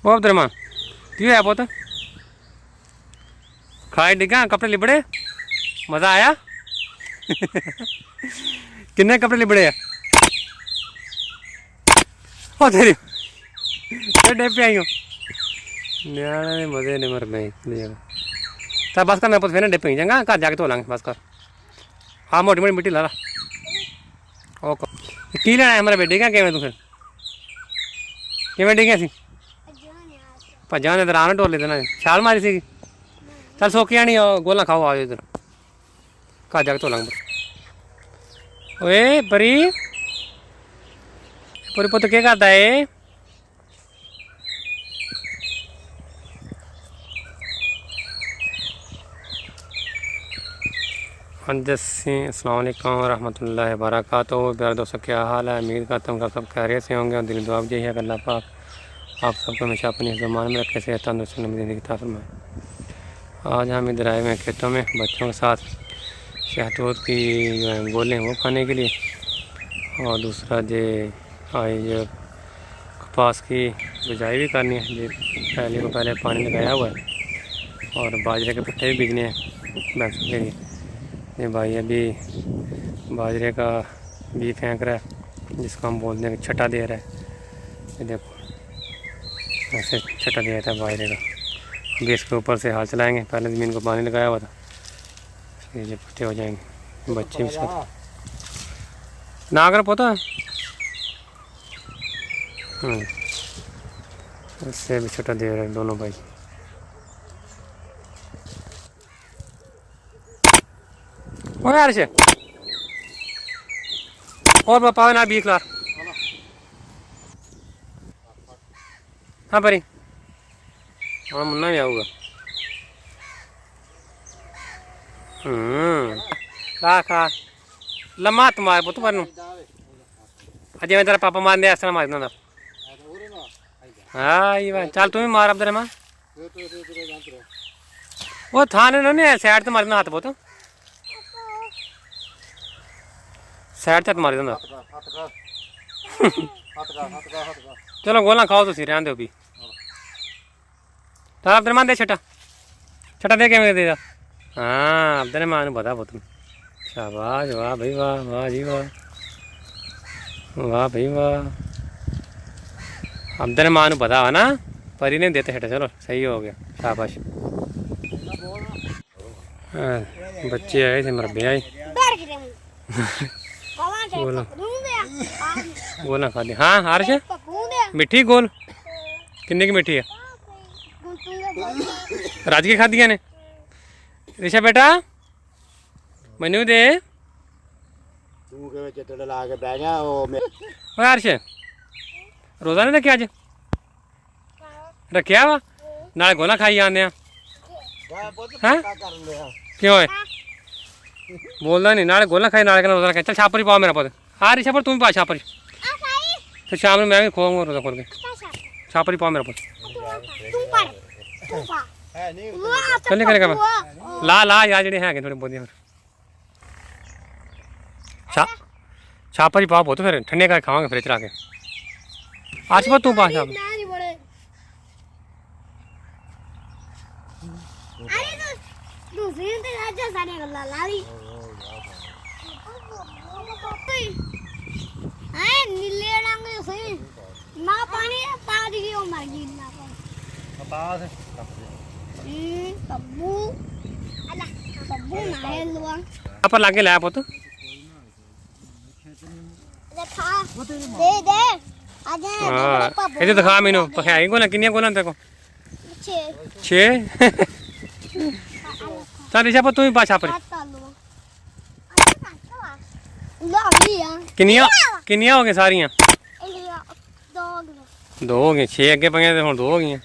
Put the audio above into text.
वो अब्दुल की है पुत खाए डिगा कपड़े लिबड़े मज़ा आया किन्ने कपड़े लिबड़े है ओ तेरी डे पे आई हो न्याणे मजे ने मर गए चल बस कर मैं पुत फिर डे पे जाएगा घर जाके धो लांगे बस कर हाँ मोटी मोटी मिट्टी ला रहा ओके की लेना है हमारे बेटे क्या किमें तू फिर किमें डिगे सी भजा ने दरान ढोले देना छाल मारी सी चल सौखी आनी गोला खाओ आओ इधर घर जाके धो लांगे ओए परी पूरी पुत क्या करता है हाँ जी अस्सलाम वालेकुम रहमतुल्लाहि व बरकातहू। प्यारे दोस्तों क्या हाल है, उम्मीद करता हूँ आप सब खैरियत से होंगे और दिल दुआ यही है कि अल्लाह पाक आप सबको हमेशा अपनी ज़मान में रखे, सेहत तंदुरुस्ती लंबी ज़िंदगी अता फरमाए। आज हम इधर आए हुए हैं खेतों में बच्चों के साथ शहतूत की जो है गोलें वो खाने के लिए, और दूसरा जो आई जो कपास की बिजाई भी करनी है, जो पहले को पहले पानी लगाया हुआ है, और बाजरे के पट्टे भी बीजने हैं भैंसों के लिए। ये भाई अभी बाजरे का बीज फेंक रहा है जिसको हम बोलते हैं छटा दे रहा है। ये देखो ऐसे छटा दिया था बाजरे का। अभी इसके ऊपर से हाल चलाएंगे, पहले ज़मीन को पानी लगाया हुआ था, ये पट्टे हो जाएंगे। बच्चे भी साथ ना अगर पता इससे भी छटा दे रहे हैं दोनों भाई। ओ यार से और पावे ना बीख लार हाँ परी हाँ मुन्ना भी आऊगा। खा खा लम्मा तुम्हारे पुत पर अजय मैं तेरा पापा मार दिया ऐसा मार देना। हाँ ये चल तुम भी मार अब तेरे माँ वो थाने ना साइड तो मारना हाथ बहुत साइड तक मारी देना। चलो गोला खाओ तुम रहने दो भी तो अब तेरे मान दे छटा छटा दे के दे हाँ अब तेरे मां पता पुत शाबाश वाह भाई वाह वाह जी वाह वाह भाई वाह। अब तेरे मां पता है ना परी ने देते छटा। चलो सही हो गया शाबाश। बच्चे आए थे मरबे आए गोला गोला खा ली। हाँ हर्ष मिठी गोल किन्ने की मिठी है राज की खादिया ने ऋषा बेटा मैनू दे हर्ष रोजा ने रखिया अज रखिया वा नाले गोला खाई आने क्यों है बोलना नहीं नाले गोला खाई नाले रोजा रखा। चल छापरी पाओ मेरा पुत। हाँ ऋषा पर तुम भी पा छापरी तो शाम में मैं भी खोऊंगा रोजा खोल के। छापरी पाओ मेरा पुत चल करेगा मैं ला ला यार जड़े हैं थोड़ी बहुत छापरी पाओ बहुत फिर ठंडे का खावांगे फ्रिज ला के। आज पर तू पा छाप पर लागे लाया पुत ये दिखा मैनू है गोला किनिया गोला तेरे को 6 चल ऋषा पर तू भी पा छापरी किनिया किनिया हो गई सारियां 2 हो गई 6 अगे पे हम 2 हो गई।